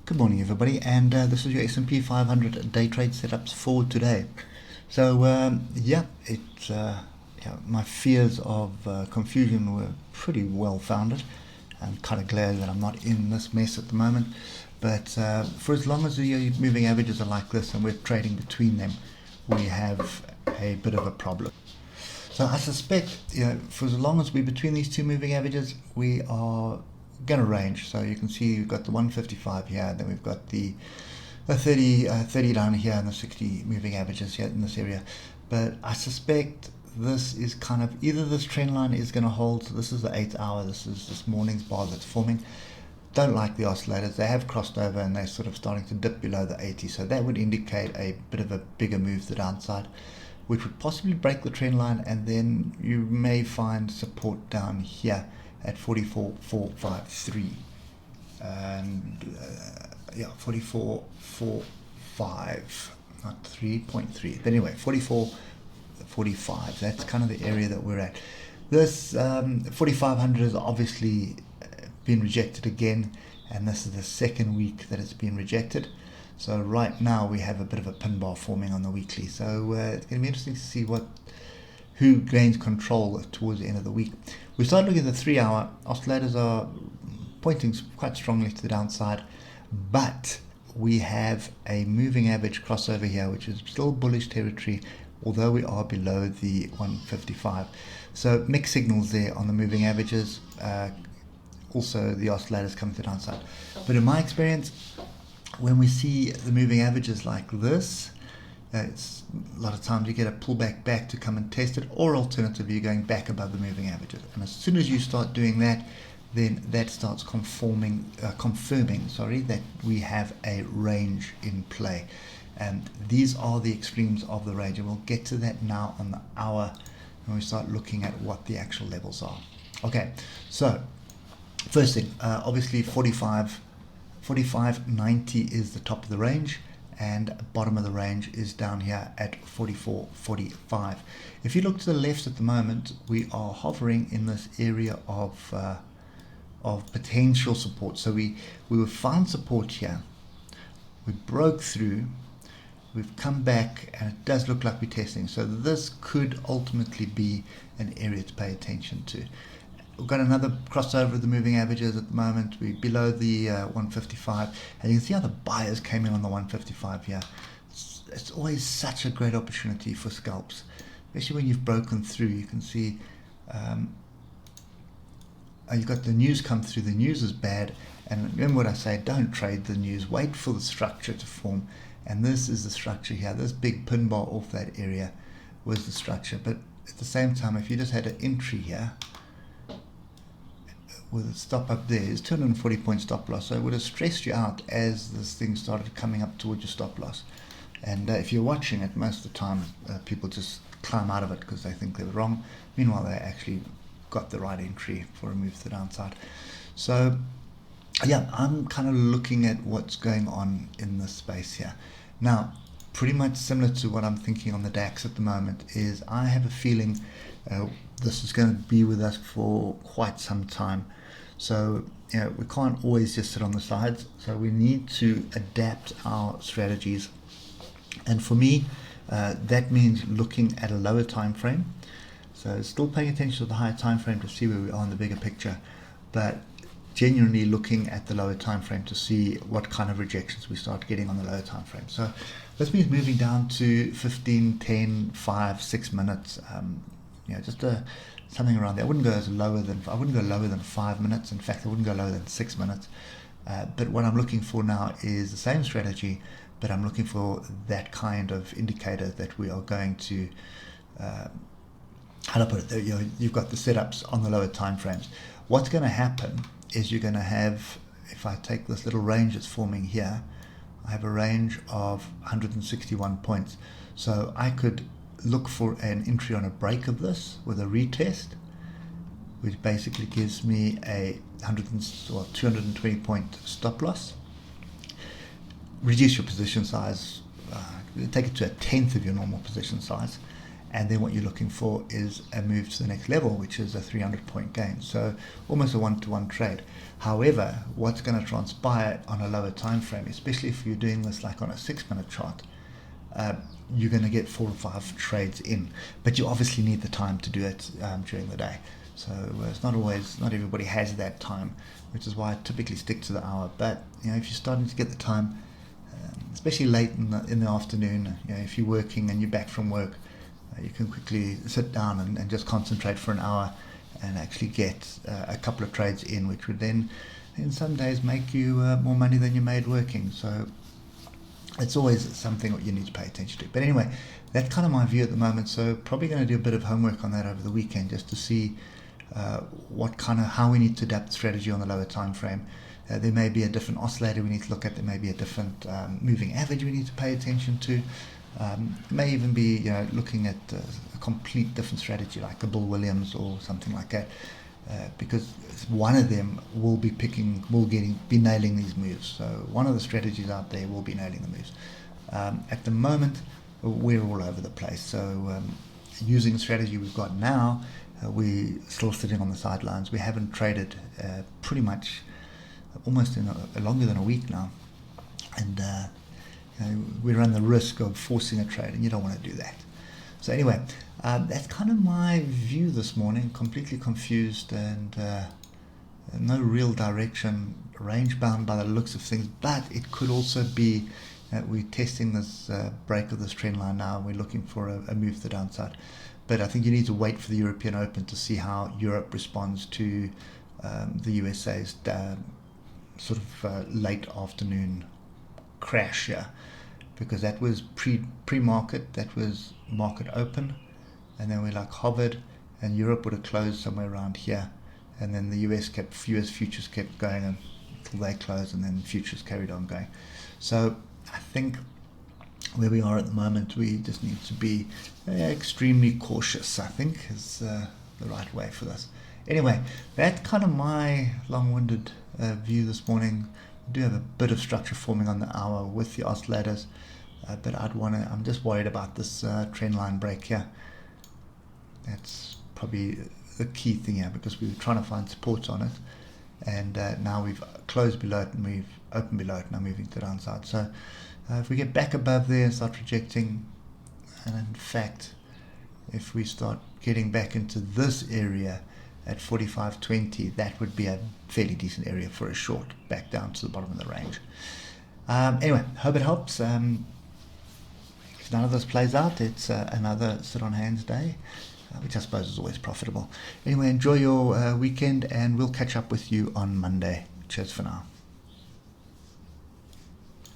Good morning, everybody, and this is your S&P 500 day trade setups for today. So, my fears of confusion were pretty well founded. I'm kind of glad that I'm not in this mess at the moment. But for as long as the moving averages are like this and we're trading between them, we have a bit of a problem. So I suspect, for as long as we're between these two moving averages, we are going to range. So you can see we've got the 155 here, then we've got the 30 down here, and the 60 moving averages here in this area. But I suspect this is kind of, either this trend line is going to hold. So this is the 8 hour, this is this morning's bar that's forming. Don't like the oscillators. They have crossed over and they're sort of starting to dip below the 80. So that would indicate a bit of a bigger move to the downside, which would possibly break the trend line, and then you may find support down here at 44.453 and 44.45, not 3.3. But anyway, 44.45. That's kind of the area that we're at. This 4,500 has obviously been rejected again, and this is the second week that it's been rejected. So right now we have a bit of a pin bar forming on the weekly. So it's going to be interesting to see who gains control towards the end of the week. We start looking at the 3 hour. Oscillators are pointing quite strongly to the downside, but we have a moving average crossover here, which is still bullish territory, although we are below the 155. So mixed signals there on the moving averages. Also the oscillators come to the downside. But in my experience, when we see the moving averages like this, it's a lot of times you get a pullback back to come and test it, or alternatively you're going back above the moving averages. And as soon as you start doing that, then that starts confirming that we have a range in play. And these are the extremes of the range, and we'll get to that now on the hour when we start looking at what the actual levels are. Okay, so first thing, obviously 45.90 is the top of the range, and bottom of the range is down here at 44.45. If you look to the left at the moment, we are hovering in this area of potential support. So we found support here, we broke through, we've come back, and it does look like we're testing. So this could ultimately be an area to pay attention to. We've got another crossover of the moving averages at the moment. We're below the 155, and you can see how the buyers came in on the 155 here. It's always such a great opportunity for scalps, especially when you've broken through. You can see you've got the news come through. The news is bad, and remember what I say, don't trade the news, wait for the structure to form. And this is the structure here. This big pin bar off that area was the structure. But at the same time, if you just had an entry here with a stop up there, is 240 point stop loss, so it would have stressed you out as this thing started coming up towards your stop loss. And if you're watching it, most of the time people just climb out of it because they think they were wrong. Meanwhile, they actually got the right entry for a move to the downside. So yeah, I'm kind of looking at what's going on in this space here. Now, pretty much similar to what I'm thinking on the DAX at the moment is I have a feeling this is going to be with us for quite some time. So we can't always just sit on the sides. So we need to adapt our strategies. And for me, that means looking at a lower time frame. So still paying attention to the higher time frame to see where we are in the bigger picture, but genuinely looking at the lower time frame to see what kind of rejections we start getting on the lower time frame. So this means moving down to 15, 10, 5, 6 minutes. Just something around there. I wouldn't go lower than 5 minutes. In fact, I wouldn't go lower than 6 minutes. But what I'm looking for now is the same strategy, but I'm looking for that kind of indicator that we are going to. How to put it? You've got the setups on the lower time frames. What's going to happen is you're going to have, if I take this little range that's forming here, I have a range of 161 points. So I could look for an entry on a break of this with a retest, which basically gives me a 220 point stop loss. Reduce your position size, take it to a tenth of your normal position size, and then what you're looking for is a move to the next level, which is a 300-point gain. So almost a one-to-one trade. However, what's going to transpire on a lower time frame, especially if you're doing this like on a 6-minute chart, you're going to get 4 or 5 trades in, but you obviously need the time to do it during the day. So it's not everybody has that time, which is why I typically stick to the hour. But if you're starting to get the time, especially late in the afternoon, if you're working and you're back from work, you can quickly sit down and just concentrate for an hour and actually get a couple of trades in, which would then in some days make you more money than you made working. So it's always something that you need to pay attention to. But anyway, that's kind of my view at the moment. So probably going to do a bit of homework on that over the weekend, just to see how we need to adapt the strategy on the lower time frame. There may be a different oscillator we need to look at. There may be a different moving average we need to pay attention to. It may even be looking at a complete different strategy, like a Bill Williams or something like that, because one of them will be nailing these moves. So one of the strategies out there will be nailing the moves. At the moment, we're all over the place. So using the strategy we've got now, we're still sitting on the sidelines. We haven't traded pretty much almost in longer than a week now, and we run the risk of forcing a trade, and you don't want to do that. So anyway, that's kind of my view this morning. Completely confused and no real direction, range bound by the looks of things, but it could also be that we're testing this break of this trend line now, and we're looking for a move to the downside. But I think you need to wait for the European Open to see how Europe responds to the USA's late afternoon crash here, because that was pre-market, that was market open, and then we hovered, and Europe would have closed somewhere around here, and then the US futures kept going until they closed, and then futures carried on going. So I think where we are at the moment, we just need to be extremely cautious, I think, is the right way for this. Anyway, that's kind of my long-winded view this morning. We do have a bit of structure forming on the hour with the oscillators, but I'm just worried about this trend line break here. That's probably the key thing here, because we were trying to find supports on it, and now we've closed below it and we've opened below it, now moving to the downside. So if we get back above there and start rejecting, and in fact if we start getting back into this area at 45.20, that would be a fairly decent area for a short back down to the bottom of the range. Anyway, hope it helps. If none of this plays out, it's another sit on hands day, which I suppose is always profitable. Anyway, enjoy your weekend, and we'll catch up with you on Monday. Cheers for now.